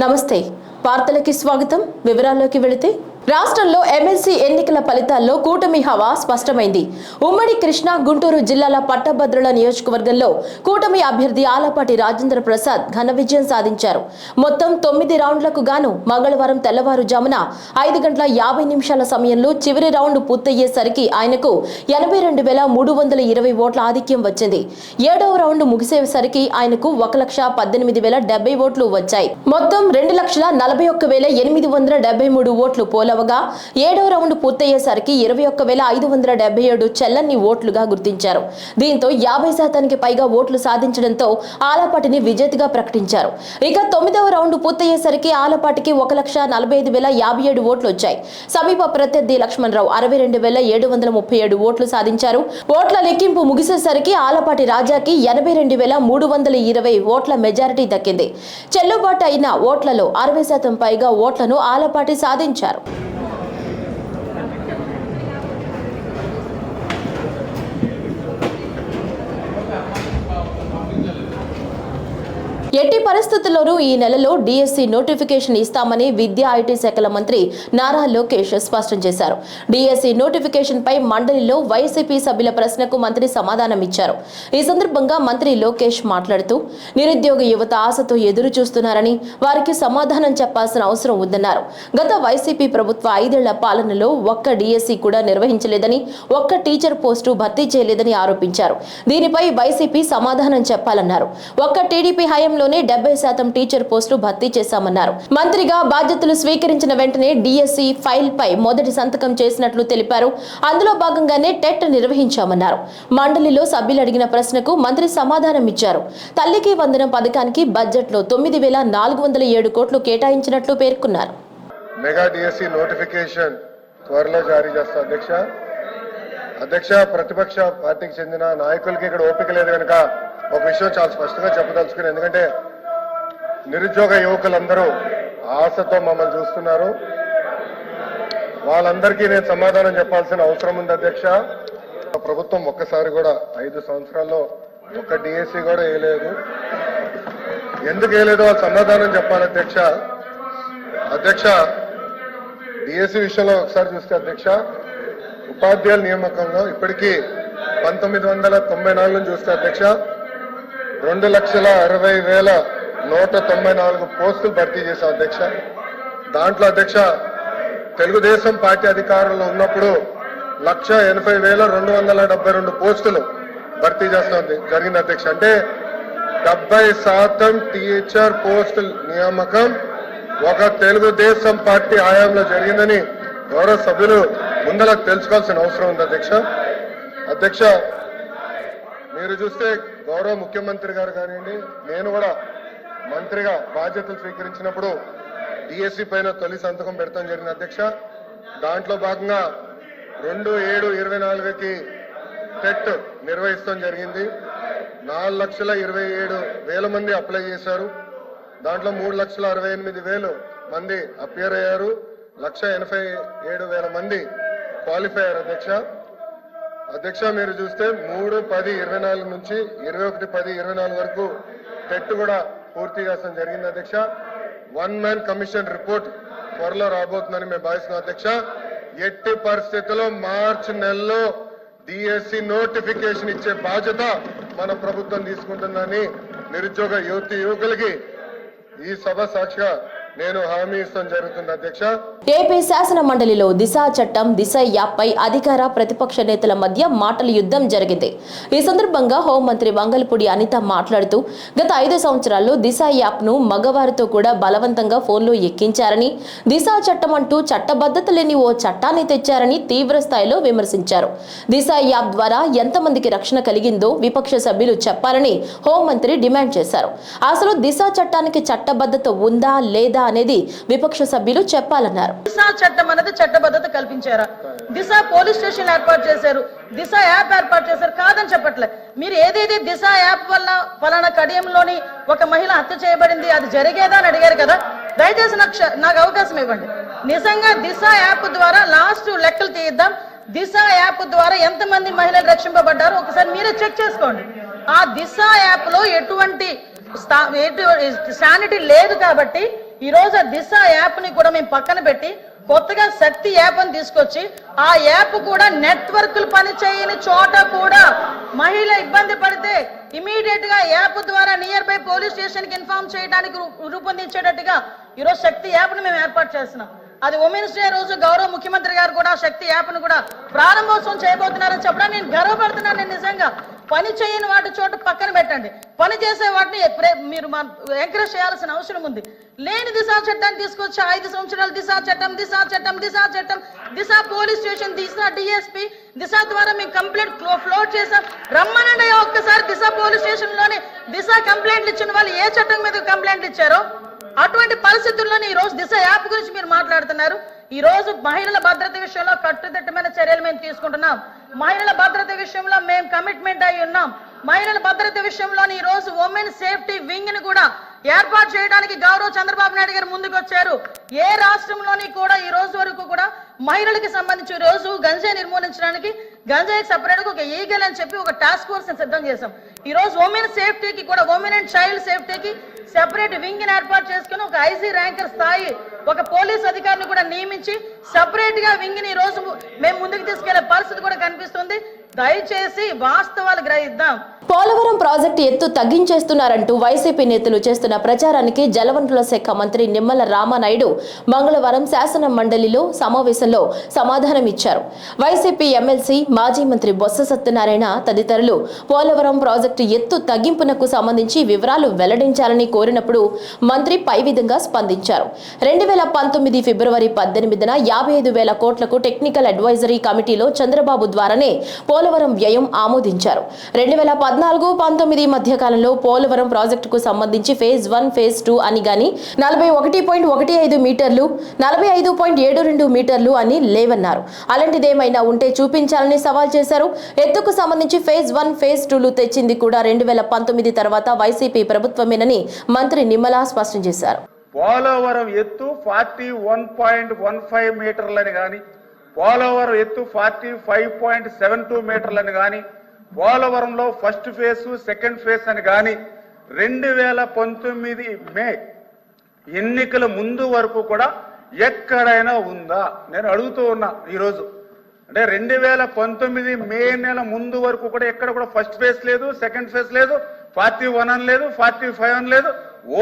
నమస్తే వార్తలకి స్వాగతం వివరాల్లోకి వెళితే రాష్ట్రంలో ఎమ్మెల్సీ ఎన్నికల ఫలితాల్లో కూటమి హవా స్పష్టమైంది. ఉమ్మడి కృష్ణా గుంటూరు జిల్లాల పట్టభద్రుల నియోజకవర్గంలో కూటమి అభ్యర్థి ఆలపాటి రాజేంద్ర ప్రసాద్ ఘన విజయం సాధించారు. మొత్తం 9 రౌండ్లకు గాను మంగళవారం తెల్లవారుజామున 5:50 సమయంలో చివరి రౌండ్ పూర్తయ్యేసరికి ఆయనకు 82,320 ఓట్ల ఆధిక్యం వచ్చింది. 7వ రౌండ్ ముగిసేసరికి ఆయనకు 1,18,070 ఓట్లు వచ్చాయి. మొత్తం 2,41,873 ఓట్లు పోలవగా 7వ రౌండ్ పూర్తయ్యేసరికి 21,577 చెల్లని ఓట్లుగా గుర్తించారు. దీంతో 50% పైగా ఓట్లు సాధించడంతో ఆలపాటిని విజేతగా ప్రకటించారు. ఇక 9వ రౌండ్ పూర్తయ్యేసరికి ఆలపాటికి 1,45,057 ఓట్లు వచ్చాయి. సమీప ప్రత్యర్థి లక్ష్మణరావు 62,737 ఓట్లు సాధించారు. ఓట్ల లెక్కింపు ముగిసేసరికి ఆలపాటి రాజాకి 82,320 ఓట్ల మెజారిటీ దక్కింది. చెల్లుబాటు అయిన ఓట్లలో 60% పైగా ఓట్లను ఆలపాటి సాధించారు. ఎట్టి పరిస్థితుల్లోనూ ఈ నెలలో డిఎస్సి నోటిఫికేషన్ ఇస్తామని విద్యా ఐటీ శాఖల మంత్రి నారా లోకేష్ స్పష్టం చేశారు. డిఎస్సి నోటిఫికేషన్ పై మండలిలో వైసీపీ సభ్యుల ప్రశ్నకు మంత్రి సమాధానం ఇచ్చారు. ఈ సందర్భంగా మంత్రి లోకేష్ మాట్లాడుతూ నిరుద్యోగ యువత ఆశతో ఎదురు చూస్తున్నారని, వారికి సమాధానం చెప్పాల్సిన అవసరం ఉందన్నారు. గత వైసీపీ ప్రభుత్వ 5 ఏళ్ల పాలనలో ఒక్క డిఎస్సి కూడా నిర్వహించలేదని, ఒక్క టీచర్ పోస్టు భర్తీ చేయలేదని ఆరోపించారు. దీనిపై వైసీపీ సమాధానం చెప్పాలన్నారు. ఒక్క టీడీపీ హయాంలో 70% టీచర్ పోస్టులు భర్తీ చేశామన్నారు. మంత్రిగా బాధ్యతలు స్వీకరించిన వెంటనే డిఎస్సి ఫైల్ పై మొదటి సంతకం చేసినట్లు తెలిపారు. అందులో భాగంగానే టెట్ నిర్వహించామన్నారు. మండలిలో సభ్యులు అడిగిన ప్రశ్నకు మంత్రి సమాధానం ఇచ్చారు. తల్లికి వందనం పథకానికి బడ్జెట్లో 9,407 కోట్లు కేటాయించినట్లు పేర్కొన్నారు. మెగా డిఎస్సి నోటిఫికేషన్ త్వరలో జారీ చేస్తా అధ్యక్ష. ప్రతిపక్ష పార్టీకి చెందిన నాయకులకి ఇక్కడ ఓపిక లేదు కనుక ఒక విషయం చాలా స్పష్టంగా చెప్పదలుచుకుని, ఎందుకంటే నిరుద్యోగ యువకులందరూ ఆశతో మమ్మల్ని చూస్తున్నారు. వాళ్ళందరికీ నేను సమాధానం చెప్పాల్సిన అవసరం ఉంది అధ్యక్ష. ప్రభుత్వం ఒక్కసారి కూడా 5 సంవత్సరాల్లో ఒక్క డిఎస్సి కూడా వేయలేదు. ఎందుకు వేయలేదో వాళ్ళు సమాధానం చెప్పాలి అధ్యక్ష. డిఎస్సి విషయంలో ఒకసారి చూస్తే అధ్యక్ష, ఉపాధ్యాయుల నియామకంలో ఇప్పటికీ 1994 చూస్తే అధ్యక్ష 2,60,194 పోస్టులు భర్తీ చేశాం అధ్యక్ష. దాంట్లో అధ్యక్ష తెలుగుదేశం పార్టీ అధికారంలో ఉన్నప్పుడు 1,80,272 పోస్టులు భర్తీ చేస్తాం జరిగింది అధ్యక్ష. అంటే 70% టీచర్ పోస్టుల నియామకం ఒక తెలుగుదేశం పార్టీ హయాంలో జరిగిందని గౌరవ సభ్యులు ముందరకు తెలుసుకోవాల్సిన అవసరం ఉంది అధ్యక్ష. మీరు చూస్తే గౌరవ ముఖ్యమంత్రి గారు కానివ్వండి, నేను కూడా మంత్రిగా బాధ్యతలు స్వీకరించినప్పుడు డిఎస్సి పైన తొలి సంతకం పెడతాం జరిగింది అధ్యక్ష. దాంట్లో భాగంగా 2/7/24కి టెట్ నిర్వహిస్తాం జరిగింది. 4,27,000 మంది అప్లై చేశారు. దాంట్లో 3,68,000 మంది అపియర్ అయ్యారు. 1,87,000 మంది క్వాలిఫై అయ్యారు అధ్యక్ష. మీరు చూస్తే 3/10/24 నుంచి 21/10/24 వరకు టెట్ కూడా పూర్తి చేస్తాం జరిగింది అధ్యక్ష. 1 మ్యాన్ కమిషన్ రిపోర్ట్ త్వరలో రాబోతుందని మేము భావిస్తున్నాం అధ్యక్ష. ఎట్టి పరిస్థితుల్లో మార్చి నెలలో డిఎస్సి నోటిఫికేషన్ ఇచ్చే బాధ్యత మన ప్రభుత్వం తీసుకుంటుందని నిరుద్యోగ యువకులకి ఈ సభ సాక్షిగా నేను హామీ ఇస్తాం జరుగుతుంది అధ్యక్ష. ఏపీ శాసన మండలిలో దిశ చట్టం, దిశ యాప్ పై అధికార ప్రతిపక్ష నేతల మధ్య మాటల యుద్ధం జరిగింది. ఈ సందర్భంగా హోంమంత్రి వంగల్పూడి అనిత మాట్లాడుతూ గత 5 సంవత్సరాల్లో దిశ యాప్ ను మగవారితో కూడా బలవంతంగా ఫోన్లో ఎక్కించారని, దిశ చట్టం అంటూ చట్టబద్ధత లేని ఓ చట్టాన్ని తెచ్చారని తీవ్ర స్థాయిలో విమర్శించారు. దిశ యాప్ ద్వారా ఎంతమందికి రక్షణ కలిగిందో విపక్ష సభ్యులు చెప్పాలని హోంమంత్రి డిమాండ్ చేశారు. అసలు దిశ చట్టానికి చట్టబద్ధత ఉందా లేదా అనేది విపక్ష సభ్యులు చెప్పాలన్నారు. దిశ చట్టం అనేది చట్టబద్ధత కల్పించారా? దిశ పోలీస్ స్టేషన్ ఏర్పాటు చేశారు, దిశ యాప్ ఏర్పాటు చేశారు, కాదని చెప్పట్లే. మీరు ఏదైతే దిశ యాప్ వల్ల ఫలానా కడియంలోని ఒక మహిళ హత్య చేయబడింది, అది జరిగేదా అని అడిగారు కదా. దయచేసి నాకు అవకాశం ఇవ్వండి. నిజంగా దిశ యాప్ ద్వారా లాస్ట్ లెక్కలు తీద్దాం. దిశ యాప్ ద్వారా ఎంతమంది మహిళలు రక్షింపబడ్డారో ఒకసారి మీరే చెక్ చేసుకోండి. ఆ దిశ యాప్ లో ఎటువంటి శానిటీ లేదు కాబట్టి ఈ రోజు దిశ యాప్ ని కూడా మేము పక్కన పెట్టి కొత్తగా శక్తి యాప్ అని తీసుకొచ్చి ఆ యాప్ కూడా నెట్వర్క్లు పనిచేయని చోట కూడా మహిళ ఇబ్బంది పడితే ఇమీడియట్ గా యాప్ ద్వారా నియర్ బై పోలీస్ స్టేషన్ కి ఇన్ఫార్మ్ చేయడానికి రూపొందించేటట్టుగా ఈరోజు శక్తి యాప్ ని మేము ఏర్పాటు చేస్తున్నాం. అది ఉమెన్స్ డే రోజు గౌరవ ముఖ్యమంత్రి గారు కూడా శక్తి యాప్ ను కూడా ప్రారంభోత్సవం చేయబోతున్నారని చెప్పడానికి నేను గర్వపడుతున్నాను. నేను నిజంగా పని చేయని వాటి చోట పక్కన పెట్టండి, పని చేసే వాటిని మీరు ఎంకరేజ్ చేయాల్సిన అవసరం ఉంది. లేని దిశా చట్టాన్ని తీసుకొచ్చి 5 సంవత్సరాలు దిశా చట్టం, దిశ పోలీస్ స్టేషన్, దిశ డిఎస్పీ, దిశ ద్వారా మేము కంప్లైంట్ ఫ్లోట్ చేసాం. రమ్మనండి ఒక్కసారి దిశ పోలీస్ స్టేషన్ లోనే దిశ కంప్లైంట్లు ఇచ్చిన వాళ్ళు ఏ చట్టం మీద కంప్లైంట్లు ఇచ్చారో అటువంటి పరిస్థితుల్లోనే ఈ రోజు దిశ యాప్ గురించి మీరు మాట్లాడుతున్నారు. ఈ రోజు మహిళల భద్రత విషయంలో కట్టుదిట్టమైన చర్యలు మేము తీసుకుంటున్నాం. మహిళల భద్రత విషయంలో మేము కమిట్మెంట్ అయి ఉన్నాం. మహిళల భద్రత విషయంలో ఈ రోజు ఉమెన్ సేఫ్టీ వింగ్ ని కూడా ఏర్పాటు చేయడానికి గౌరవ చంద్రబాబు నాయుడు గారు ముందుకు వచ్చారు. ఏ రాష్ట్రంలోని కూడా ఈ రోజు వరకు కూడా మహిళలకు సంబంధించి ఈ రోజు గంజాయి నిర్మూలించడానికి గంజాయికి సపరేట్ గా ఒక ఈగల్ అని చెప్పి ఒక టాస్క్ ఫోర్స్ సిద్ధం చేశాం. ఈ రోజు ఉమెన్ సేఫ్టీకి కూడా ఉమెన్ అండ్ చైల్డ్ సేఫ్టీకి సెపరేట్ వింగ్ ని ఏర్పాటు చేసుకుని ఒక ఐసీ ర్యాంకర్ స్థాయి ఒక పోలీస్ అధికారిని కూడా నియమించి సెపరేట్ గా వింగ్ ని ఈ రోజు మేము ముందుకు తీసుకెళ్లే పరిస్థితి కూడా కనిపిస్తుంది. దయచేసి వాస్తవాలు గ్రహిద్దాం. పోలవరం ప్రాజెక్టు ఎత్తు తగ్గించేస్తున్నారంటూ వైసీపీ నేతలు చేస్తున్న ప్రచారానికి జలవనరుల శాఖ మంత్రి నిమ్మల రామానాయుడు మంగళవారం శాసన మండలిలో సమావేశంలో సమాధానం ఇచ్చారు. వైసీపీ ఎమ్మెల్సీ మాజీ మంత్రి బొత్స సత్యనారాయణ తదితరులు పోలవరం ప్రాజెక్టు ఎత్తు తగ్గింపునకు సంబంధించి వివరాలు వెల్లడించాలని కోరినప్పుడు మంత్రి పై విధంగా స్పందించారు. 2019 ఫిబ్రవరి 18న 55,000 కోట్లకు టెక్నికల్ అడ్వైజరీ కమిటీలో చంద్రబాబు ద్వారానే పోలవరం వ్యయం ఆమోదించారు. 2014-19 మధ్య కాలంలో పోలవరం ప్రాజెక్టుకు సంబంధించి ఫేజ్ 1, ఫేజ్ 2 అని గాని 41.15 మీటర్లు, 45.72 మీటర్లు అని లేవన్నారు. అలాంటిదేమైనా ఉంటే చూపించాలని సవాల్ చేశారు. ఎత్తుకు సంబంధించి ఫేజ్ 1, ఫేజ్ 2లు తెచ్చింది కూడా 2019 తర్వాత వైసీపీ ప్రభుత్వమేనని మంత్రి నిమ్మల స్పష్టం చేశారు. పోలవరం ఎత్తు 41.15 మీటర్లని గాని, పోలవరం ఎత్తు 45.72 మీటర్లని గాని, పోలవరంలో ఫస్ట్ ఫేజ్ సెకండ్ ఫేజ్ అని గాని 2019 మే ఎన్నికల ముందు వరకు కూడా ఎక్కడైనా ఉందా? నేను అడుగుతూ ఉన్నా ఈరోజు. అంటే 2019 మే నెల ముందు వరకు కూడా ఎక్కడ కూడా ఫస్ట్ ఫేజ్ లేదు, సెకండ్ ఫేజ్ లేదు, 41 అని లేదు, 45 అని లేదు.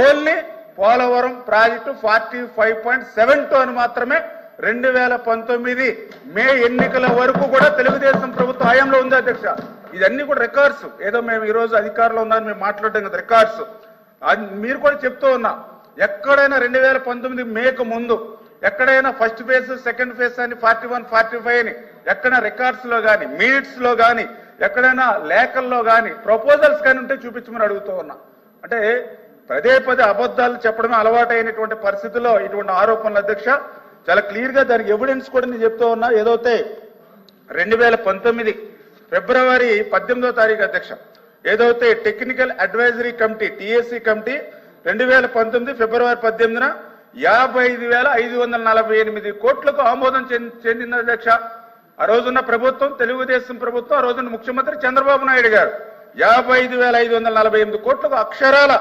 ఓన్లీ పోలవరం ప్రాజెక్టు 45.72 అని మాత్రమే 2019 మే ఎన్నికల వరకు కూడా తెలుగుదేశం ప్రభుత్వ హయాంలో ఉంది అధ్యక్ష. ఇదన్నీ కూడా రికార్డ్స్. ఏదో మేము ఈ రోజు అధికారంలో ఉన్నారని మేము మాట్లాడడం కదా, రికార్డ్స్. మీరు కూడా చెప్తూ ఉన్నా, ఎక్కడైనా 2019 మేకు ముందు ఎక్కడైనా ఫస్ట్ ఫేజ్ సెకండ్ ఫేజ్ అని 41, 45 అని ఎక్కడ రికార్డ్స్ లో కానీ, మినిట్స్ లో కానీ, ఎక్కడైనా లేఖల్లో కానీ, ప్రపోజల్స్ కానీ ఉంటే చూపించమని అడుగుతూ ఉన్నా. అంటే పదే అబద్ధాలు చెప్పడమే అలవాటైనటువంటి పరిస్థితుల్లో ఇటువంటి ఆరోపణలు అధ్యక్ష. చాలా క్లియర్ గా దానికి ఎవిడెన్స్ కూడా నేను చెప్తూ ఉన్నా. ఏదైతే 2019 ఫిబ్రవరి 18వ తారీఖు అధ్యక్ష, ఏదైతే technical advisory committee TSC committee 2019 ఫిబ్రవరి 18న 55,548 కోట్లకు ఆమోదం చెందింది అధ్యక్ష. ఆ రోజున్న ప్రభుత్వం తెలుగుదేశం ప్రభుత్వం, ఆ రోజున్న ముఖ్యమంత్రి చంద్రబాబు నాయుడు గారు 55,548 కోట్లకు అక్షరాల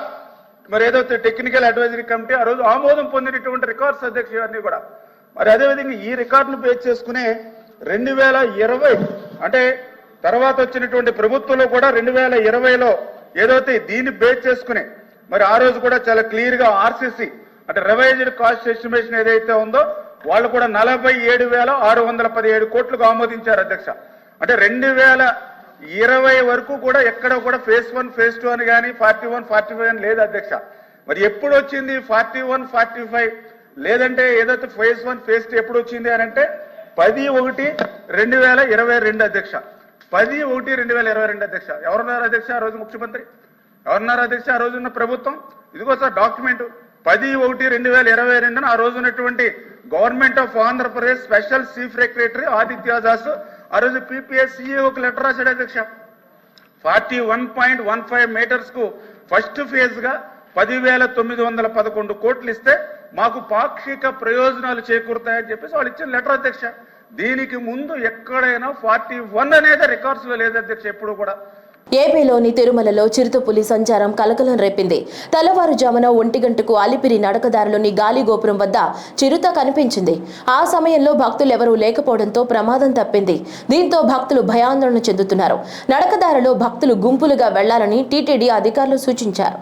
మరి ఏదైతే టెక్నికల్ అడ్వైజరీ కమిటీ ఆ రోజు ఆమోదం పొందినటువంటి రికార్డ్స్ అధ్యక్ష ఇవన్నీ కూడా. మరి అదేవిధంగా ఈ రికార్డును బేస్ చేసుకునే 2020 అంటే తర్వాత వచ్చినటువంటి ప్రభుత్వంలో కూడా 2020లో ఏదైతే దీన్ని బేస్ చేసుకునే మరి ఆ రోజు కూడా చాలా క్లియర్ గా ఆర్సీసీ అంటే రివైజ్డ్ కాస్ట్ ఎస్టిమేషన్ ఏదైతే ఉందో వాళ్ళు కూడా 47,617 కోట్లకు ఆమోదించారు అధ్యక్ష. అంటే 2020 వరకు కూడా ఎక్కడ కూడా ఫేజ్ 1, ఫేజ్ 2 అని కానీ 41, 45 అని లేదు అధ్యక్ష. మరి ఎప్పుడు వచ్చింది 41, 45? లేదంటే ఏదైతే ఫేజ్ 1, ఫేజ్ 2 ఎప్పుడు వచ్చింది అని అంటే 10/1/2022 అధ్యక్ష. 10/1/2022 అధ్యక్ష. ఎవరున్నారు అధ్యక్ష ఆ రోజు ముఖ్యమంత్రి? ఎవరున్నారు అధ్యక్ష ఆ రోజున్న ప్రభుత్వం? ఇదిగో సార్ డాక్యుమెంట్. 10/1/2022 ఆ రోజు ఉన్నటువంటి government of Andhra Pradesh special chief secretary Aditya Das ఆ రోజు PPSCEOకి లెటర్ రాశాడు అధ్యక్ష. 41.15 మీటర్స్ కు ఫస్ట్ ఫేజ్ గా 10,911 కోట్లు ఇస్తే మాకు పాక్షిక ప్రయోజనాలు చేకూరుతాయని చెప్పేసి వాళ్ళు ఇచ్చిన లెటర్ అధ్యక్ష. దీనికి ముందు ఎక్కడైనా 41 అనేది రికార్డ్స్ లో లేదు అధ్యక్ష ఎప్పుడు కూడా. ఏపీలోని తిరుమలలో చిరుతపులి సంచారం కలకలం రేపింది. తెల్లవారుజామున 1 గంటకు అలిపిరి నడకదారిలోని గాలిగోపురం వద్ద చిరుత కనిపించింది. ఆ సమయంలో భక్తులెవరూ లేకపోవడంతో ప్రమాదం తప్పింది. దీంతో భక్తులు భయాందోళన చెందుతున్నారు. నడకదారిలో భక్తులు గుంపులుగా వెళ్లాలని టీటీడీ అధికారులు సూచించారు.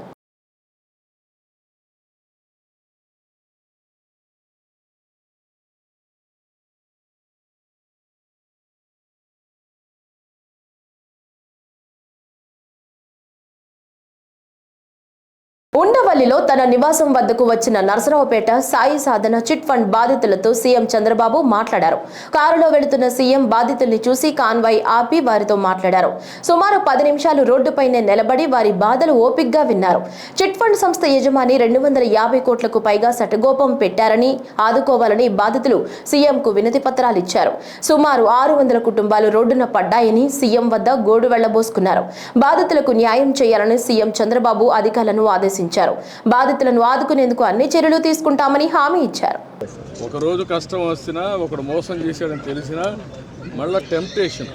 ఉండవల్లిలో తన నివాసం వద్దకు వచ్చిన నరసరావుపేట సాయి సాధన చిట్ ఫండ్ బాధితులతో సీఎం చంద్రబాబు మాట్లాడారు. కారులో వెళుతున్న సీఎం బాధితుల్ని చూసి కాన్వాయ్ ఆపి వారితో మాట్లాడారు. సుమారు 10 నిమిషాలు రోడ్డుపైనే నిలబడి వారి బాధలు ఓపిగ్గా విన్నారు. చిట్ ఫండ్ సంస్థ యజమాని 250 కోట్లకు పైగా సటగోపం పెట్టారని, ఆదుకోవాలని బాధితులు సీఎంకు వినతి పత్రాలు ఇచ్చారు. సుమారు 600 కుటుంబాలు రోడ్డున పడ్డాయని సీఎం వద్ద గోడు వెళ్లబోసుకున్నారు. బాధితులకు న్యాయం చేయాలని సీఎం చంద్రబాబు అధికారులను ఆదేశించారు. బాధితులను ఆదుకునేందుకు అన్ని చర్యలు తీసుకుంటామని హామీ ఇచ్చారు. ఒక రోజు కష్టం వస్తున్నా ఒకడు మోసం చేశాడని తెలిసినా మళ్ళా టెంప్టేషన్,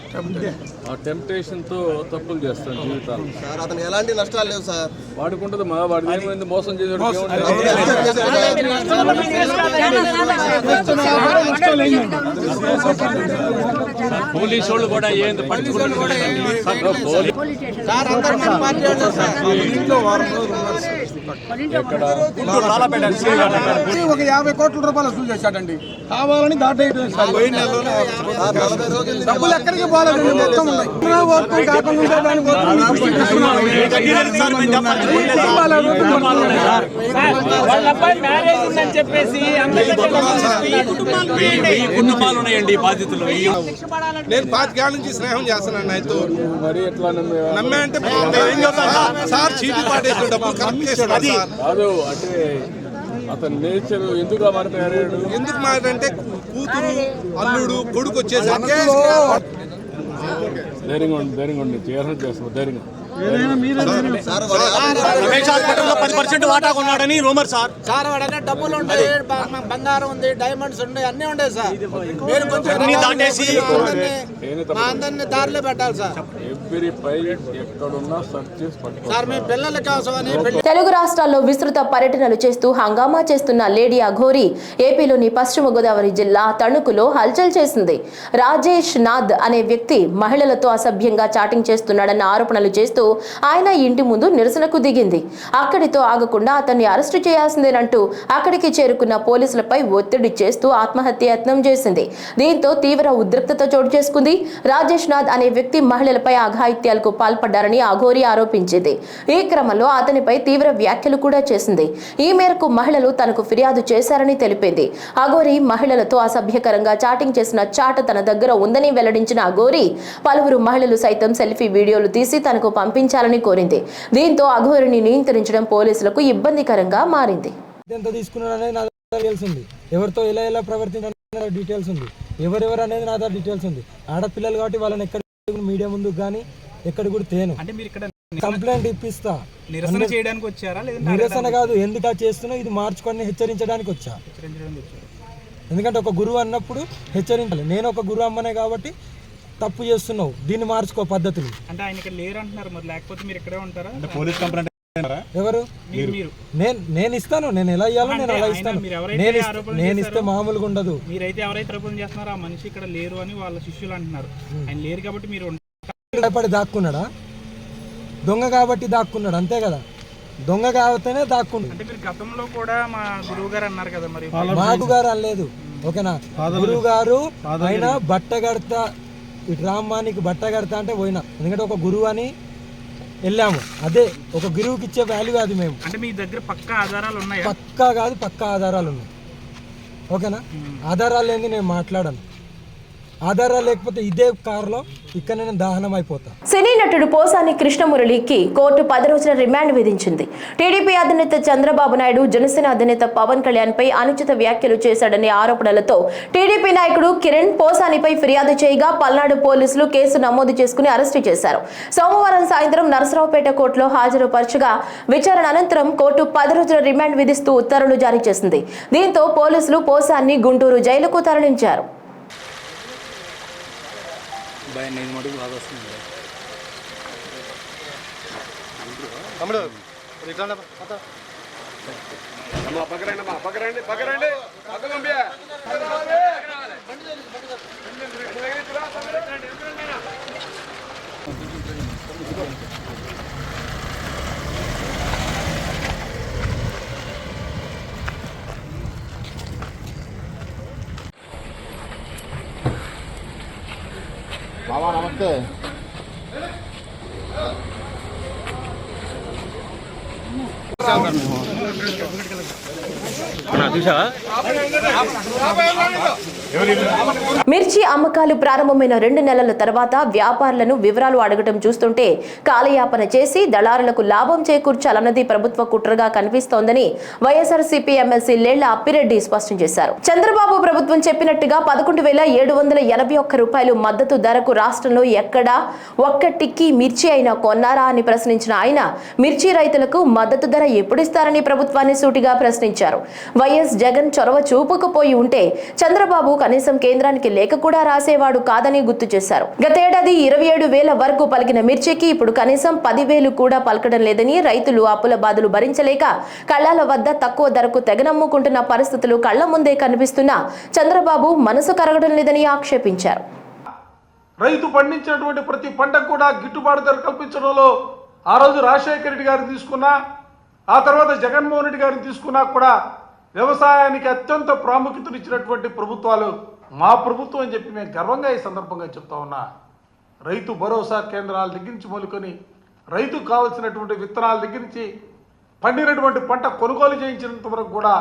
ఆ టెంప్టేషన్తో తప్పులు చేస్తాను జీవితాలు. సార్ అతను ఎలాంటి నష్టాలు లేవు సార్. వాడుకుంటుంది మా వాడి ఏమైంది మోసం చేసాడు. పోలీసు వాళ్ళు కూడా ఏంది ఒక 50 కోట్ల రూపాయలు వసూలు చేశాడండి. కావాలని దాటేయడం డబ్బులు ఎక్కడికి పోలేదు, మొత్తం ఉన్నాయి. కుటుంబాలు ఉన్నాయండి బాధితులు. నేను 5 ఏళ్ళ నుంచి స్నేహం చేస్తున్నాను ఆయనతో. మరి ఎట్లా నమ్మే అంటే సార్ చీటీ పాటేసిన డబ్బులు కరెక్ట్ చేశాడు సార్. కాదు అంటే అతని నేచర్ ఎందుకు మారిపోయాడు? ఎందుకు మారంటే కూతురు అల్లుడు కొడుకు వచ్చేసరికి ధైర్యంగా ఉండి చేస్తాం ధైర్యంగా. రమేష్ హాస్పిటల్లో 10% వాటా కొన్నాడని రూమర్ సార్. సార్ వాడనే డబ్బులు ఉంటాయి, బంగారం ఉంది, డైమండ్స్ ఉన్నాయి, అన్ని ఉంటాయి సార్. మీరు కొంచెం దాటేసి మా అందరినీ దారిలో పెట్టాలి సార్. సార్ మీ పిల్లలకి అవసరమని. తెలుగు రాష్ట్రాల్లో విస్తృత పర్యటనలు చేస్తూ హంగామా చేస్తున్న లేడీ అఘోరి ఏపీలోని పశ్చిమ గోదావరి జిల్లా తణుకులో హల్చల్ చేసింది. రాజేష్ నాథ్ అనే వ్యక్తి మహిళలతో అసభ్యంగా చాటింగ్ చేస్తున్నాడన్న ఆరోపణలు చేస్తూ ఆయన ఇంటి ముందు నిరసనకు దిగింది. అక్కడితో ఆగకుండా అతన్ని అరెస్టు చేయాల్సిందేనంటూ అక్కడికి చేరుకున్న పోలీసులపై ఒత్తిడి చేస్తూ ఆత్మహత్య యత్నం చేసింది. దీంతో తీవ్ర ఉద్రిక్తత చోటు చేసుకుంది. రాజేష్ నాథ్ అనే వ్యక్తి మహిళలపై అఘాయిత్యాలకు పాల్పడ్డారని అఘోరి ఆరోపించింది. ఈ క్రమంలో అతనిపై తీవ్ర వ్యాఖ్యలు కూడా చేసింది. ఈ మేరకు మహిళలు తనకు ఫిర్యాదు చేశారని తెలిపింది. అఘోరి మహిళలతో అసభ్యకరంగా చాటింగ్ చేసిన చాట తన దగ్గర ఉందని వెల్లడించిన అఘోరి పలువురు మహిళలు సైతం సెల్ఫీ వీడియోలు తీసి తనకు పంపించాలని కోరింది. దీంతో అఘోరిని నియంత్రించడం పోలీసులకు ఇబ్బందికరంగా మారింది. ఎంత తీసుకున్నారనేది నా దగ్గర తెలిసింది. ఎవరితో ఎలా ప్రవర్తించారనే డీటెయిల్స్ ఉంది. ఎవరెవరు అనేది నా దగ్గర డీటెయిల్స్ ఉంది. ఆడపిల్లలు కాబట్టి వాళ్ళని ఎక్కడ మీడియా ముందు కానీ ఎక్కడ కూడా తేను. అంటే మీరు ఇక్కడ కంప్లైంట్ ఇప్పిస్తా. నిరసన చేయడానికి వచ్చారా? నిరసన కాదు, ఎందుకు చేస్తున్నా ఇది మార్చుకొని హెచ్చరించడానికి వచ్చా. ఎందుకంటే ఒక గురువు అన్నప్పుడు హెచ్చరించాలి. నేను ఒక గురువు అమ్మనే కాబట్టి తప్పు చేస్తున్నావు, దీన్ని మార్చుకో పద్ధతులు. అంటే ఆయన ఇక్కడ లేరు అంటున్నారు, మరి లేకపోతే మీరు ఇక్కడే ఉంటారా? పోలీస్ కంప్లైంట్ ఎవరు? నేను ఇస్తాను, నేను ఎలా ఇవ్వాలో నేను అలా ఇస్తాను. నేను ఇస్తే మామూలుగా ఉండదు. మీరైతే ఎవరైతే ఆరోపణ చేస్తున్నారో ఆ మనిషి ఇక్కడ లేరు అని వాళ్ళ శిష్యులు అంటున్నారు. ఆయన లేరు కాబట్టి మీరు భయపడి దాక్కున్నాడా? దొంగ కాబట్టి దాక్కున్నాడు, అంతే కదా. దొంగ కాబట్టినే దాక్కుంటాడు. అంటే మీరు గతంలో కూడా మా గురువు గారు అన్నారు కదా, మరి మాకు గారు అనలేదు. ఓకేనా, గురువు గారు ఆయన బట్ట కడతా, ఈ డ్రామానికి బట్ట కడతా అంటే పోయినా. ఎందుకంటే ఒక గురువు అని వెళ్ళాము, అదే ఒక గురువుకి ఇచ్చే వాల్యూ అది. మేము అంటే మీ దగ్గర పక్కా ఆధారాలు ఉన్నాయి? పక్కా కాదు, పక్కా ఆధారాలు ఉన్నాయి. ఓకేనా, ఆధారాలు లేని నేను మాట్లాడను. ఆధారాలు లేకపోతే ఇదే కారులో ఇక్కడ నేను దహనం అయిపోతా. సినీ నటుడు పోసాని కృష్ణమురళికి కోర్టు 10 రోజుల రిమాండ్ విధించింది. టీడీపీ అధినేత చంద్రబాబు నాయుడు జనసేన అధినేత పవన్ కళ్యాణ్ పై అనుచిత వ్యాఖ్యలు చేశాడనే ఆరోపణలతో టీడీపీ నాయకుడు కిరణ్ పోసానిపై ఫిర్యాదు చేయగా పల్నాడు పోలీసులు కేసు నమోదు చేసుకుని అరెస్టు చేశారు. సోమవారం సాయంత్రం నరసరావుపేట కోర్టులో హాజరుపరచగా విచారణ అనంతరం కోర్టు 10 రోజుల రిమాండ్ విధిస్తూ ఉత్తర్వులు జారీ చేసింది. దీంతో పోలీసులు పోసాన్ని గుంటూరు జైలుకు తరలించారు. తమ్ముడు బాబా నమస్తే. మిర్చి అమ్మకాలు ప్రారంభమైన 2 నెలల తర్వాత వ్యాపారులను వివరాలు అడగటం చూస్తుంటే కాలయాపన చేసి దళారులకు లాభం చేకూర్చాలన్నది ప్రభుత్వ కుట్రగా కనిపిస్తోందని వైఎస్ఆర్సీపీ ఎమ్మెల్సీ లేళ్ల అప్పిరెడ్డి స్పష్టం చేశారు. చంద్రబాబు ప్రభుత్వం చెప్పినట్టుగా 11,781 రూపాయలు మద్దతు ధరకు రాష్ట్రంలో ఎక్కడా ఒక్క టిక్కీ మిర్చి అయినా కొన్నారా అని ప్రశ్నించిన ఆయన మిర్చి రైతులకు మద్దతు ధర ఎప్పుడిస్తారని ప్రభుత్వాన్ని సూటిగా ప్రశ్నించారు. వైఎస్ జగన్ చొరవ చూపకపోయి ఉంటే చంద్రబాబు కనీసం కేంద్రానికి లేఖ కూడా రాసేవాడు కాదని గుర్తు చేశారు. గతేడాది 27,000 వరకు పలికిన మిర్చికి ఇప్పుడు కనీసం 10,000 కూడా పలకడం లేదని, రైతులు అప్పుల బాధలు భరించలేక కళ్ళాల వద్ద తక్కువ ధరకు తెగనమ్ముకుంటున్న పరిస్థితులు కళ్ల ముందే కనిపిస్తున్నా చంద్రబాబు మనసు కరగడం లేదని ఆక్షేపించారు. రైతు పండించినటువంటి ప్రతి పంటకు కూడా గిట్టుబాటు ధర కల్పించడంలో ఆ రోజు రాజశేఖర రెడ్డి గారిని తీసుకున్నా, ఆ తర్వాత జగన్మోహన్ రెడ్డి గారిని తీసుకున్నా కూడా వ్యవసాయానికి అత్యంత ప్రాముఖ్యతనిచ్చినటువంటి ప్రభుత్వాలు మా ప్రభుత్వం అని చెప్పి మేము గర్వంగా ఈ సందర్భంగా చెప్తా ఉన్నా. రైతు భరోసా కేంద్రాల దగ్గర నుంచి మొదలుకొని రైతుకు కావాల్సినటువంటి విత్తనాల దగ్గర నుంచి పండినటువంటి పంట కొనుగోలు చేయించినంత వరకు కూడా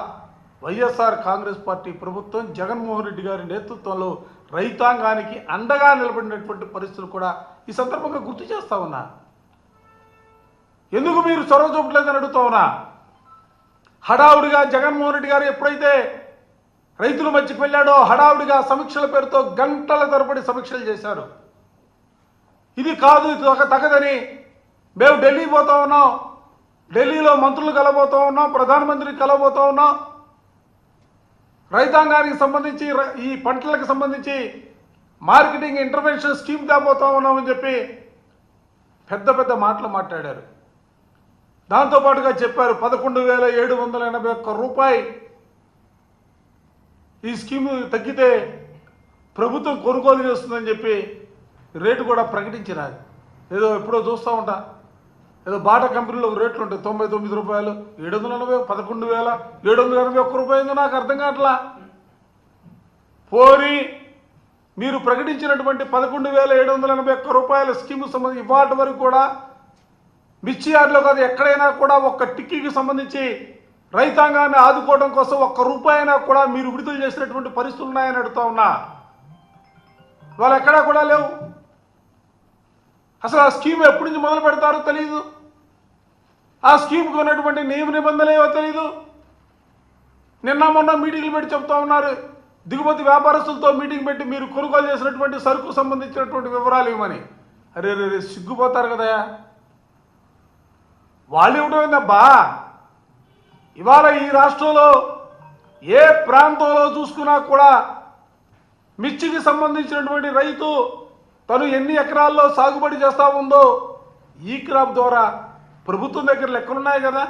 వైఎస్ఆర్ కాంగ్రెస్ పార్టీ ప్రభుత్వం జగన్మోహన్ రెడ్డి గారి నేతృత్వంలో రైతాంగానికి అండగా నిలబడినటువంటి పరిస్థితులు కూడా ఈ సందర్భంగా గుర్తు చేస్తా ఉన్నా. ఎందుకు మీరు చొరవ చూపట్లేదని అడుగుతా ఉన్నా. హడావుడిగా జగన్మోహన్ రెడ్డి గారు ఎప్పుడైతే రైతుల మధ్యకి వెళ్ళాడో హడావుడిగా సమీక్షల పేరుతో గంటల తరబడి సమీక్షలు చేశారు. ఇది కాదు, ఇది తగదని మేము ఢిల్లీ పోతా ఉన్నాం, ఢిల్లీలో మంత్రులు కలబోతా ఉన్నాం, ప్రధానమంత్రి కలబోతా ఉన్నాం, రైతాంగానికి సంబంధించి ఈ పంటలకు సంబంధించి మార్కెటింగ్ ఇంటర్వెన్షన్ స్కీమ్ తేబోతా ఉన్నామని చెప్పి పెద్ద పెద్ద మాటలు మాట్లాడారు. దాంతోపాటుగా చెప్పారు 11,781 రూపాయి ఈ స్కీము తగ్గితే ప్రభుత్వం కొనుగోలు చేస్తుందని చెప్పి రేటు కూడా ప్రకటించినారు. ఏదో ఎప్పుడో చూస్తూ ఉంటా, ఏదో బాటా కంపెనీలో రేట్లు ఉంటాయి 99 రూపాయలు, 780, 11,781 రూపాయలు. నాకు అర్థం కావట్లా. పోనీ మీరు ప్రకటించినటువంటి 11,781 రూపాయల స్కీము సంబంధించి ఇవాటి వరకు కూడా మిర్చి యార్డులో కాదు ఎక్కడైనా కూడా ఒక్క టిక్కీకి సంబంధించి రైతాంగాన్ని ఆదుకోవడం కోసం ₹1 అయినా కూడా మీరు విడుదల చేసినటువంటి పరిస్థితులు ఉన్నాయని అడుగుతా ఉన్నా. వాళ్ళు ఎక్కడా కూడా లేవు. అసలు ఆ స్కీమ్ ఎప్పటి నుంచి మొదలు పెడతారో తెలియదు. ఆ స్కీమ్కి ఉన్నటువంటి నియమ నిబంధనలు ఏవో తెలియదు. నిన్న మొన్న మీటింగ్లు పెట్టి చెప్తా ఉన్నారు, దిగుమతి వ్యాపారస్తులతో మీటింగ్ పెట్టి మీరు కొనుగోలు చేసినటువంటి సరుకు సంబంధించినటువంటి వివరాలు ఇవ్వమని. అరే రే సిగ్గుపోతారు కదా. వాళ్ళు ఇవ్వడమేందబ్బా. ఇవాళ ఈ రాష్ట్రంలో ఏ ప్రాంతంలో చూసుకున్నా కూడా మిర్చికి సంబంధించినటువంటి రైతు తను ఎన్ని ఎకరాల్లో సాగుబడి చేస్తూ ఉందో ఈ క్రాప్ ద్వారా ప్రభుత్వం దగ్గర లెక్కలున్నాయి కదా.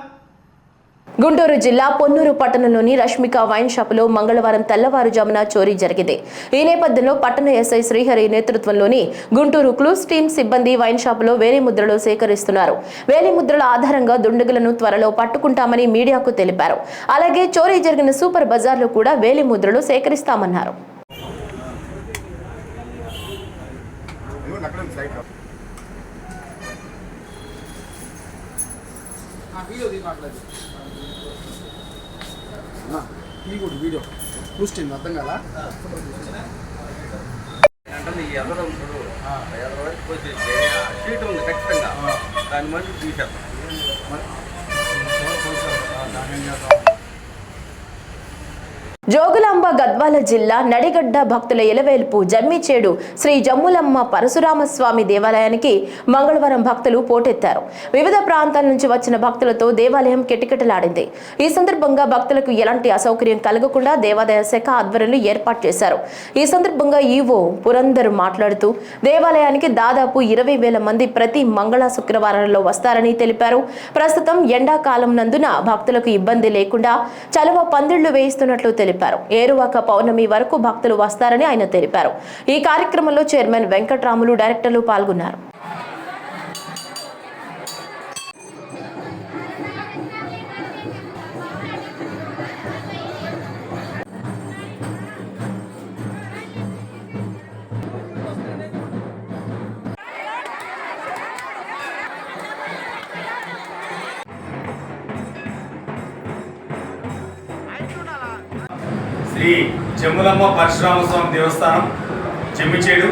గుంటూరు జిల్లా పొన్నూరు పట్టణంలోని రష్మిక వైన్ షాపులో మంగళవారం తెల్లవారుజామున చోరీ జరిగింది. ఈ నేపథ్యంలో పట్టణ ఎస్ఐ శ్రీహరి నేతృత్వంలోని గుంటూరు క్లూస్ టీమ్ సిబ్బంది వైన్ షాపులో వేలిముద్రలు సేకరిస్తున్నారు. వేలిముద్రల ఆధారంగా దుండగులను త్వరలో పట్టుకుంటామని మీడియాకు తెలిపారు. అలాగే చోరీ జరిగిన సూపర్ బజార్లో కూడా వేలిముద్రలు సేకరిస్తామన్నారు. వీడియో చూస్తుంది అర్థం కదా. షీట్ ఉంది ఖచ్చితంగా, దాని మంది తీసేస్తాం. జోగులాంబ గద్వాల జిల్లా నడిగడ్డ భక్తుల ఎలవేల్పు జమ్మిచేడు శ్రీ జమ్ములమ్మ పరశురామస్వామి దేవాలయానికి మంగళవారం భక్తులు పోటెత్తారు. వివిధ ప్రాంతాల నుంచి వచ్చిన భక్తులతో దేవాలయం కిటకిటలాడింది. ఈ సందర్భంగా భక్తులకు ఎలాంటి అసౌకర్యం కలగకుండా దేవాదాయ శాఖ ఆధ్వర్యంలో ఏర్పాటు చేశారు. ఈ సందర్భంగా ఈవో పురందర్ మాట్లాడుతూ దేవాలయానికి దాదాపు 20,000 మంది ప్రతి మంగళ శుక్రవారాల్లో వస్తారని తెలిపారు. ప్రస్తుతం ఎండాకాలం నందున భక్తులకు ఇబ్బంది లేకుండా చలువ పందిళ్లు వేయిస్తున్నట్లు తెలిపారు. ఏరువాక పౌర్ణమి వరకు భక్తులు వస్తారని ఆయన తెలిపారు. ఈ కార్యక్రమంలో చైర్మన్ వెంకట్రాములు, డైరెక్టర్లు పాల్గొన్నారు. శ్రీ జమ్ములమ్మ పరశురామస్వామి దేవస్థానం జమ్మిచేడు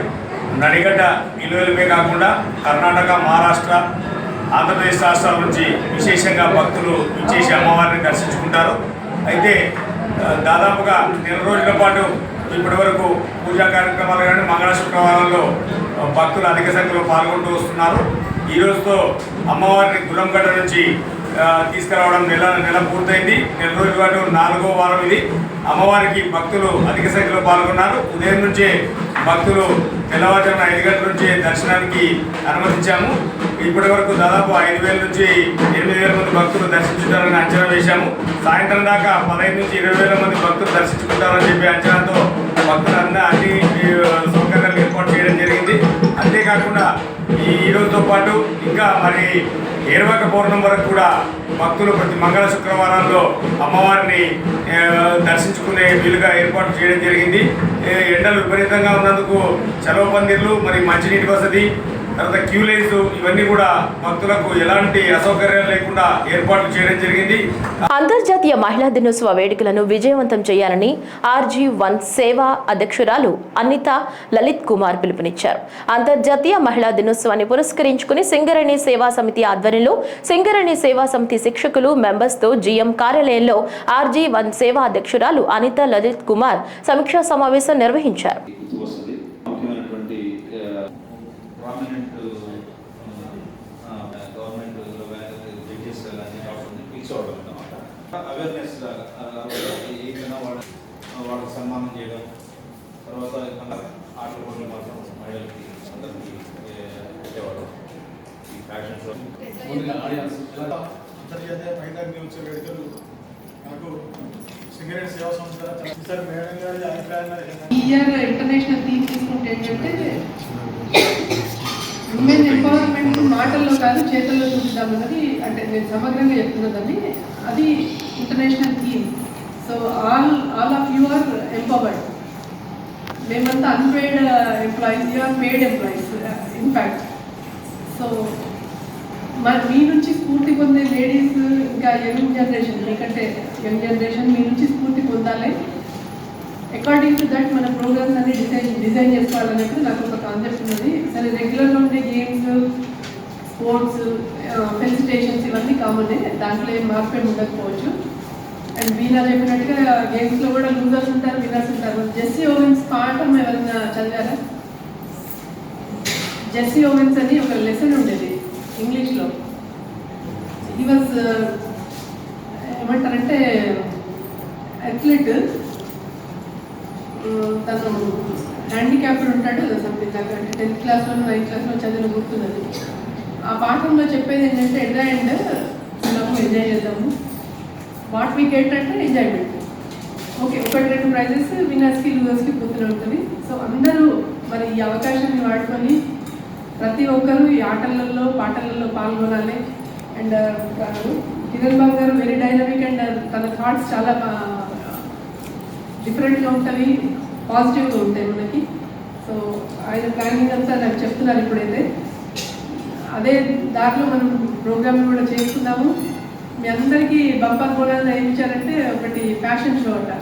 నడిగడ్డ ఇలువెలుపే కాకుండా కర్ణాటక, మహారాష్ట్ర, ఆంధ్రప్రదేశ్ రాష్ట్రాల నుంచి విశేషంగా భక్తులు ఇచ్చేసి అమ్మవారిని దర్శించుకుంటారు. అయితే దాదాపుగా 4 రోజుల పాటు ఇప్పటి వరకు పూజా కార్యక్రమాలు కానీ మంగళ శుక్రవారాల్లో భక్తులు అధిక సంఖ్యలో పాల్గొంటూ వస్తున్నారు. ఈ రోజుతో అమ్మవారిని గుర్రంగడ్డ నుంచి తీసుకురావడం నెల పూర్తయింది. 4 రోజుల పాటు 4వ వారం ఇది. అమ్మవారికి భక్తులు అధిక సంఖ్యలో పాల్గొన్నారు. ఉదయం నుంచే భక్తులు తెల్లవారుజామున 5 గంటల నుంచి దర్శనానికి అనుమతించాము. ఇప్పటి వరకు దాదాపు 5,000 నుంచి 8,000 మంది భక్తులు దర్శించుతారని అంచనా వేశాము. సాయంత్రం దాకా 15 నుంచి 20,000 మంది భక్తులు దర్శించుకుంటారని చెప్పి అంచనాతో భక్తులందరూ అన్ని సౌకర్యాలు ఏర్పాటు చేయడం జరిగింది. అంతేకాకుండా ఈ రోజుతో పాటు ఇంకా మరి ఏరువాక పౌర్ణమి వరకు కూడా భక్తులు ప్రతి మంగళ శుక్రవారాల్లో అమ్మవారిని దర్శించుకునే వీలుగా ఏర్పాటు చేయడం జరిగింది. ఎండలు విపరీతంగా ఉన్నందుకు చలవ పందిర్లు, మరి మంచినీటి వసతి, తర్వాత క్యూ లైన్స్ ఇవన్నీ కూడా భక్తులకు ఎలాంటి అసౌకర్యాలు లేకుండా ఏర్పాట్లు చేయడం జరిగింది. అంతర్జాతీయ మహిళా దినోత్సవ వేడుకలను విజయవంతం చేయాలని RG1 సేవా అధ్యక్షురాలు అనిత లలిత్ కుమార్ పిలుపునిచ్చారు. అంతర్జాతీయ మహిళా దినోత్సవాన్ని పురస్కరించుకుని సింగరేణి సేవా సమితి ఆధ్వర్యంలో సింగరేణి సేవా సమితి శిక్షకులు మెంబర్స్ తో GM కార్యాలయంలో RG1 సేవా అధ్యక్షురాలు అనిత లలిత్ కుమార్ సమీక్షా సమావేశం నిర్వహించారు. అవేర్నెస్ ఏదైనా వాళ్ళకి సన్మానం చేయడం, తర్వాత ఆటల పోటీలు మాత్రం మహిళలకి అందరికీ పెట్టేవాడు. ఈ ఫ్యాషన్ షో అంతర్జాతీయ మహిళా దినోత్సవ వేడుకలు మనకు సింగరేణి సేవా సంస్థ మేడం గారి అభిప్రాయం ఈ ఇయర్ ఇంటర్నేషనల్ థీమ్ తీసుకుంటే ఏంటంటే ఉమెన్ ఎంపవర్మెంట్ మాటల్లో కాదు చేతుల్లో చూద్దాం అన్నది, అంటే నేను సమగ్రంగా చెప్తున్నదని, అది international theme. So all of you are empowered. మేమంతా unpaid employees, you are paid employees in fact. So మరి మీ నుంచి స్ఫూర్తి పొందే లేడీస్, ఇంకా యంగ్ జనరేషన్, మీకంటే యంగ్ జనరేషన్ మీ నుంచి స్ఫూర్తి పొందాలి. అకార్డింగ్ టు దట్ మన ప్రోగ్రామ్స్ అన్ని డిజైన్ చేసుకోవాలనేది నాకు ఒక కాన్సెప్ట్ ఉన్నది. సరే, రెగ్యులర్గా ఉండే గేమ్స్, స్పోర్ట్స్, ఫెసిలిటేషన్స్ ఇవన్నీ కామనే, దాంట్లో ఏం మార్పు ఉండకపోవచ్చు. అండ్ వీళ్ళ చెప్పినట్టుగా గేమ్స్లో కూడా లూజర్స్ ఉంటారు, విన్నర్స్ ఉంటారు. జెస్సీ ఓవెన్స్ పాఠం ఎవరైనా చదివారా? జెస్సీ ఓవెన్స్ అని ఒక లెసన్ ఉండేది ఇంగ్లీష్లో. హీ వాజ్ ఏమంటారంటే అథ్లెట్, తను హ్యాండిక్యాప్డ్ ఉంటాడు సంథింగ్ నాకు, అంటే 10th క్లాస్లో 9th క్లాస్లో చదివిన గుర్తున్నది. ఆ పాఠంలో చెప్పేది ఏంటంటే ఎట్ ద ఎండ్ మనం ఎంజాయ్ చేద్దాము, వాట్ వీ గెట్ అంటే ఎంజాయ్మెంట్. ఓకే, 1-2 ప్రైజెస్ విన్నర్స్కి లూజర్స్కి పోతూనే ఉంటుంది. సో అందరూ మరి ఈ అవకాశాన్ని వాడుకొని ప్రతి ఒక్కరూ ఈ ఆటలలో పాటలలో పాల్గొనాలి. అండ్ కిరణ్ బాబు గారు వెరీ డైనమిక్ అండ్ తన థాట్స్ చాలా డిఫరెంట్గా ఉంటుంది, పాజిటివ్గా ఉంటాయి మనకి. సో ఆయన ప్లానింగ్ అంతా నాకు చెప్తున్నారు ఇప్పుడైతే. అదే దాంట్లో మనం ప్రోగ్రామ్ కూడా చేసుకున్నాము. మీ అందరికీ బంపర్ బోనాలు ఏం ఇచ్చారంటే ఒకటి ఫ్యాషన్ షో అంట.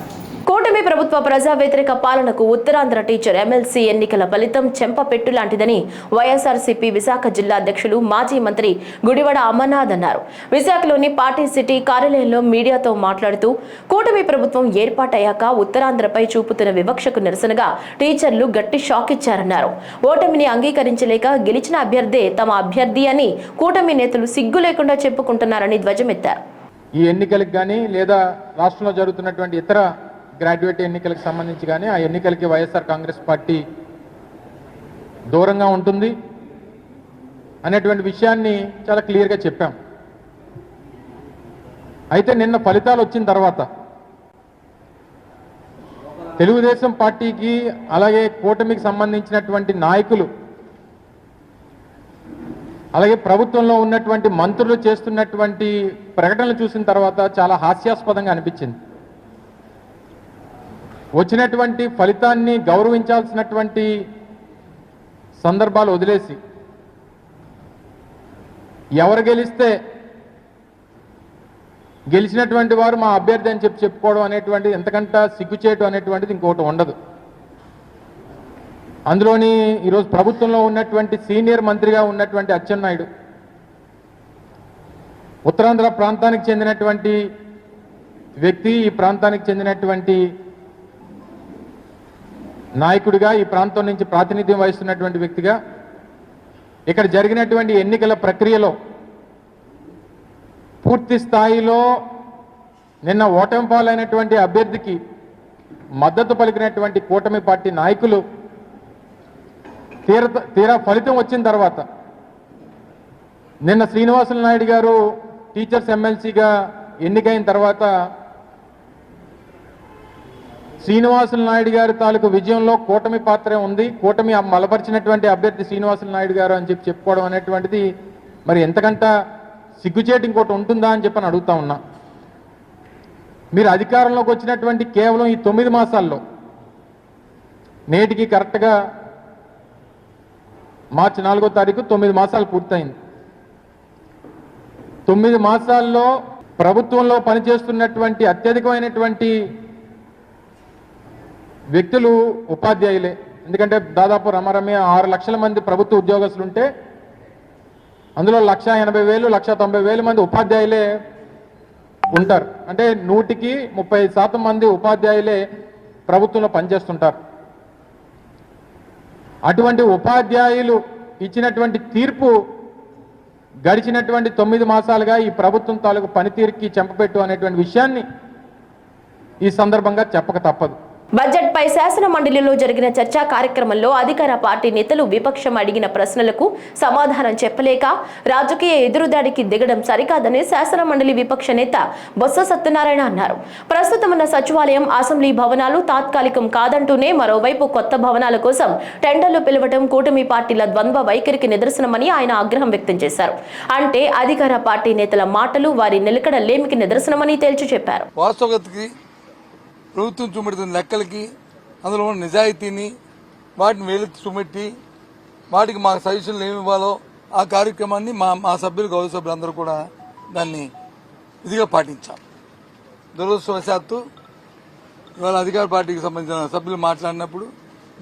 కూటమి ప్రభుత్వ ప్రజా వ్యతిరేక పాలనకు ఉత్తరాంధ్ర టీచర్ ఎమ్మెల్సీ ఎన్నికల ఫలితం చెంపపెట్టు లాంటిదని వైఎస్ఆర్సీపీ విశాఖ జిల్లా అధ్యక్షులు మాజీ మంత్రి గుడివాడ అమర్నాథ్ అన్నారు. విశాఖలోని పార్టీ సిటీ కార్యాలయంలో మీడియాతో మాట్లాడుతూ కూటమి ప్రభుత్వం ఏర్పాటయ్యాక ఉత్తరాంధ్రపై చూపుతున్న వివక్షకు నిరసనగా టీచర్లు గట్టి షాక్ ఇచ్చారన్నారు. ఓటమిని అంగీకరించలేక గెలిచిన అభ్యర్థే తమ అభ్యర్థి అని కూటమి నేతలు సిగ్గు లేకుండా చెప్పుకుంటున్నారని ధ్వజమెత్తారు. ఈ ఎన్నికలకు కానీ లేదా రాష్ట్రంలో జరుగుతున్నటువంటి ఇతర గ్రాడ్యుయేట్ ఎన్నికలకు సంబంధించి కానీ ఆ ఎన్నికలకి వైఎస్ఆర్ కాంగ్రెస్ పార్టీ దూరంగా ఉంటుంది అనేటువంటి విషయాన్ని చాలా క్లియర్గా చెప్పాం. అయితే నిన్న ఫలితాలు వచ్చిన తర్వాత తెలుగుదేశం పార్టీకి అలాగే కూటమికి సంబంధించినటువంటి నాయకులు అలాగే ప్రభుత్వంలో ఉన్నటువంటి మంత్రులు చేస్తున్నటువంటి ప్రకటనలు చూసిన తర్వాత చాలా హాస్యాస్పదంగా అనిపించింది. వచ్చినటువంటి ఫలితాన్ని గౌరవించాల్సినటువంటి సందర్భాలు వదిలేసి ఎవరు గెలిస్తే గెలిచినటువంటి వారు మా అభ్యర్థి అని చెప్పుకోవడం అనేటువంటిది ఎంతకంటే సిగ్గుచేయడం అనేటువంటిది ఇంకోటి ఉండదు. అందులోని ఈరోజు ప్రభుత్వంలో ఉన్నటువంటి సీనియర్ మంత్రిగా ఉన్నటువంటి అచ్చెన్నాయుడు ఉత్తరాంధ్ర ప్రాంతానికి చెందినటువంటి వ్యక్తి, ఈ ప్రాంతానికి చెందినటువంటి నాయకుడిగా, ఈ ప్రాంతం నుంచి ప్రాతినిధ్యం వహిస్తున్నటువంటి వ్యక్తిగా ఇక్కడ జరిగినటువంటి ఎన్నికల ప్రక్రియలో పూర్తి స్థాయిలో నిన్న ఓటమి పాలైనటువంటి అభ్యర్థికి మద్దతు పలికినటువంటి కూటమి పార్టీ నాయకులు తీరా ఫలితం వచ్చిన తర్వాత నిన్న శ్రీనివాసులు నాయుడు గారు టీచర్స్ ఎమ్మెల్సీగా ఎన్నికైన తర్వాత శ్రీనివాసులు నాయుడు గారి తాలూకు విజయంలో కూటమి పాత్రే ఉంది, కూటమి బలపరిచినటువంటి అభ్యర్థి శ్రీనివాసులు నాయుడు గారు అని చెప్పుకోవడం అనేటువంటిది మరి ఎంతకంట సిగ్గుచేటు ఇంకోటి ఉంటుందా అని చెప్పని అడుగుతా ఉన్నా. మీరు అధికారంలోకి వచ్చినటువంటి కేవలం ఈ 9 మాసాల్లో నేటికి కరెక్ట్గా మార్చి 4వ తారీఖు 9 మాసాలు పూర్తయింది. 9 మాసాల్లో ప్రభుత్వంలో పనిచేస్తున్నటువంటి అత్యధికమైనటువంటి వ్యక్తులు ఉపాధ్యాయులే. ఎందుకంటే దాదాపు రమరమే 6 లక్షల మంది ప్రభుత్వ ఉద్యోగస్తులుంటే అందులో 1,80,000 1,90,000 మంది ఉపాధ్యాయులే ఉంటారు. అంటే 100కి 30% మంది ఉపాధ్యాయులే ప్రభుత్వంలో పనిచేస్తుంటారు. అటువంటి ఉపాధ్యాయులు ఇచ్చినటువంటి తీర్పు గడిచినటువంటి 9 మాసాలుగా ఈ ప్రభుత్వం తాలూకు పనితీరుకి చెంపపెట్టు అనేటువంటి విషయాన్ని ఈ సందర్భంగా చెప్పక తప్పదు. బడ్జెట్ పై శాసన మండలిలో జరిగిన చర్చా కార్యక్రమంలో అధికార పార్టీ నేతలు విపక్షం అడిగిన ప్రశ్నలకు సమాధానం చెప్పలేక రాజకీయ ఎదురుదాడికి దిగడం సరికాదని శాసన మండలి విపక్ష నేత బొత్స సత్యనారాయణ అన్నారు. ప్రస్తుతం ఉన్న సచివాలయం, అసెంబ్లీ భవనాలు తాత్కాలికం కాదంటూనే మరోవైపు కొత్త భవనాల కోసం టెండర్లు పిలవడం కూటమి పార్టీల ద్వంద్వ వైఖరికి నిదర్శనమని ఆయన ఆగ్రహం వ్యక్తం చేశారు. అంటే అధికార పార్టీ నేతల మాటలు వారి నిలకడ లేమికి నిదర్శనమని తేల్చి చెప్పారు. ప్రభుత్వం చూపెడుతున్న లెక్కలకి, అందులో ఉన్న నిజాయితీని, వాటిని వేలెత్తి చూపెట్టి వాటికి మా సజెషన్లు ఏమి ఇవ్వాలో ఆ కార్యక్రమాన్ని మా సభ్యులు, గౌరవ సభ్యులు అందరూ కూడా దాన్ని ఇదిగా పాటించాం. దురదృష్టవశాత్తు ఇవాళ అధికార పార్టీకి సంబంధించిన సభ్యులు మాట్లాడినప్పుడు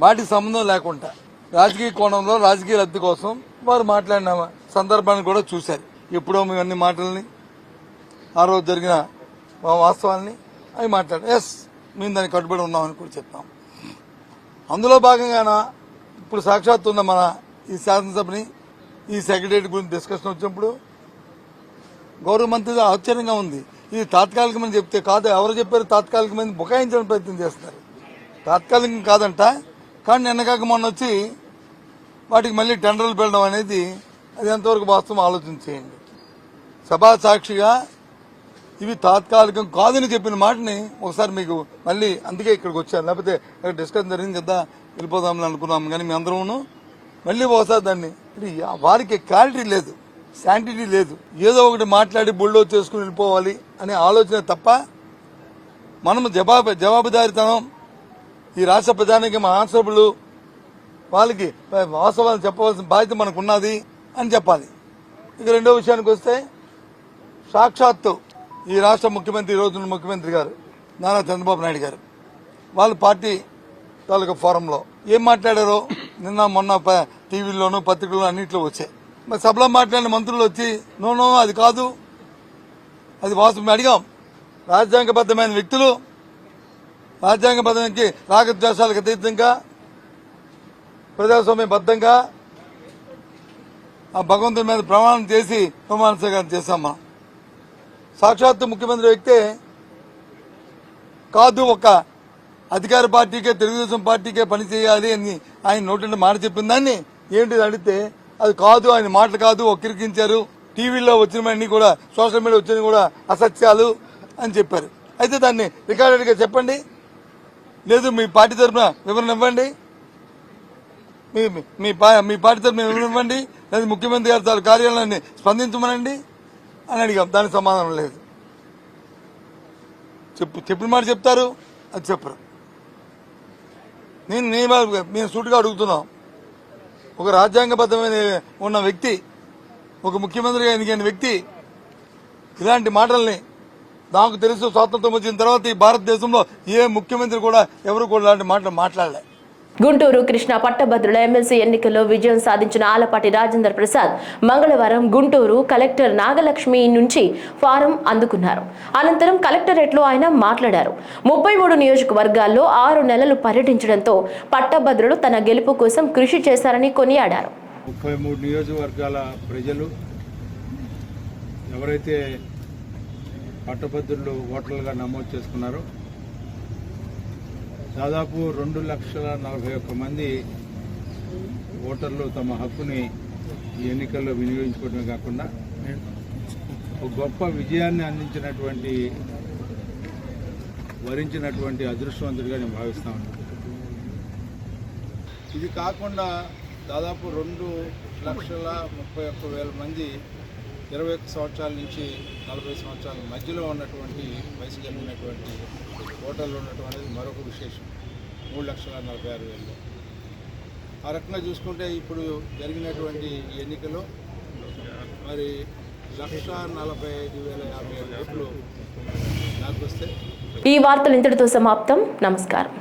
వాటికి సంబంధం లేకుండా రాజకీయ కోణంలో రాజకీయ లబ్ధి కోసం వారు మాట్లాడిన సందర్భాన్ని కూడా చూశారు. ఎప్పుడో మేము అన్ని మాటల్ని, ఆ రోజు జరిగిన వాస్తవాల్ని అవి మాట్లాడారు. ఎస్, మేము దానికి కట్టుబడి ఉన్నామని కూడా చెప్తాం. అందులో భాగంగాన ఇప్పుడు సాక్షాత్తు ఉన్న మన ఈ శాసనసభని, ఈ సెక్రటరీ గురించి డిస్కషన్ వచ్చినప్పుడు గౌరవ మంత్రి ఆశ్చర్యంగా ఉంది. ఇది తాత్కాలికమని చెప్తే కాదు, ఎవరు చెప్పారు తాత్కాలికమని బుకాయించడానికి ప్రయత్నం చేస్తున్నారు. తాత్కాలికం కాదంట, కానీ నిన్నగాక మొన్న వచ్చి వాటికి మళ్ళీ టెండర్లు పెట్టడం అనేది అది ఎంతవరకు వాస్తవం ఆలోచించేయండి. సభా సాక్షిగా ఇవి తాత్కాలికం కాదని చెప్పిన మాటని ఒకసారి మీకు మళ్ళీ, అందుకే ఇక్కడికి వచ్చాను, లేకపోతే డిస్కషన్ జరిగింది కదా వెళ్ళిపోదామని అనుకున్నాము. కానీ మీ అందరూ మళ్ళీ ఒకసారి దాన్ని, వారికి క్లారిటీ లేదు, శాంటిటీ లేదు, ఏదో ఒకటి మాట్లాడి బుల్డో చేసుకుని వెళ్ళిపోవాలి అనే ఆలోచన తప్ప మనము జవాబుదారీతనం ఈ రాష్ట్ర ప్రజానికి మా ఆన్సరబుల్ వాళ్ళకి వాస్తవాలు చెప్పవలసిన బాధ్యత మనకు ఉన్నది అని చెప్పాలి. ఇక రెండో విషయానికి వస్తే, సాక్షాత్తు ఈ రాష్ట్ర ముఖ్యమంత్రి, ఈ రోజున ముఖ్యమంత్రి గారు నారా చంద్రబాబు నాయుడు గారు వాళ్ళ పార్టీ తాలూకా ఫోరంలో ఏం మాట్లాడారో నిన్న మొన్న టీవీలోనూ పత్రికల్లో అన్నింటిలో వచ్చాయి. మరి సభలో మాట్లాడిన మంత్రులు వచ్చి నో అది కాదు, అది వాస్తవం. అడిగాం, రాజ్యాంగబద్ధమైన వ్యక్తులు రాజ్యాంగబద్ధానికి రాగద్వేషాలకు అతీతంగా ప్రజాస్వామ్యబద్ధంగా ఆ భగవంతుడి మీద ప్రమాణం చేసి ప్రమాణ స్వీకారం చేశామా. సాక్షాత్తు ముఖ్యమంత్రి వ్యక్తే కాదు, ఒక అధికార పార్టీకే తెలుగుదేశం పార్టీకే పనిచేయాలి అని ఆయన నోటి మాట చెప్పిన దాన్ని ఏంటిది అడిగితే అది కాదు, ఆయన మాటలు కాదు, ఒక్కిరికించారు, టీవీలో వచ్చినవన్నీ కూడా సోషల్ మీడియా వచ్చినవి కూడా అసత్యాలు అని చెప్పారు. అయితే దాన్ని రికార్డెడ్గా చెప్పండి, లేదు మీ పార్టీ తరఫున వివరణ ఇవ్వండి, మీ పార్టీ తరఫున వివరణ ఇవ్వండి, లేదా ముఖ్యమంత్రి గారి తాలూ కార్యాలయాన్ని స్పందించమనండి అని అడిగాం. దానికి సమాధానం లేదు. చెప్పిన మాట చెప్తారు, అది చెప్పరు. మేము సూటిగా అడుగుతున్నాం, ఒక రాజ్యాంగబద్ధమైన ఉన్న వ్యక్తి, ఒక ముఖ్యమంత్రిగా ఎన్నికైన వ్యక్తి ఇలాంటి మాటల్ని, నాకు తెలుసు స్వాతంత్రం వచ్చిన తర్వాత ఈ భారతదేశంలో ఏ ముఖ్యమంత్రి కూడా ఎవరు కూడా ఇలాంటి మాటలు మాట్లాడలే. గుంటూరు కృష్ణా పట్టభద్రుల ఎమ్మెల్సీ ఎన్నికల్లో విజయం సాధించిన ఆలపాటి రాజేంద్ర ప్రసాద్ మంగళవారం గుంటూరు కలెక్టర్ నాగలక్ష్మి నుంచి ఫారం అందుకున్నారు. అనంతరం కలెక్టరేట్లో ఆయన మాట్లాడారు. 33 నియోజకవర్గాల్లో 6 నెలలు పర్యటించడంతో పట్టభద్రులు తన గెలుపు కోసం కృషి చేశారని కొనియాడారు. 33 నియోజకవర్గాల ప్రజలు ఎవరైతే పట్టభద్రులు ఓటర్లుగా నమోదు చేసుకున్నారో దాదాపు 2,41,000 మంది ఓటర్లు తమ హక్కుని ఈ ఎన్నికల్లో వినియోగించుకోవడమే కాకుండా ఒక గొప్ప విజయాన్ని అందించినటువంటి వరించినటువంటి అదృష్టవంతుడిగా నేను భావిస్తా ఉన్నాను. ఇది కాకుండా దాదాపు 2,31,000 మంది 21 సంవత్సరాల నుంచి 40 సంవత్సరాల మధ్యలో ఉన్నటువంటి వయసు కలిగినటువంటి ఓటర్లు ఉన్నటువంటిది మరొక విశేషం. 3,46,000. ఆ రకంగా చూసుకుంటే ఇప్పుడు జరిగినటువంటి ఎన్నికలో మరి 1,45,057 ఓట్లు నాకు వస్తే. ఈ వార్తలు ఇంతటితో సమాప్తం. నమస్కారం.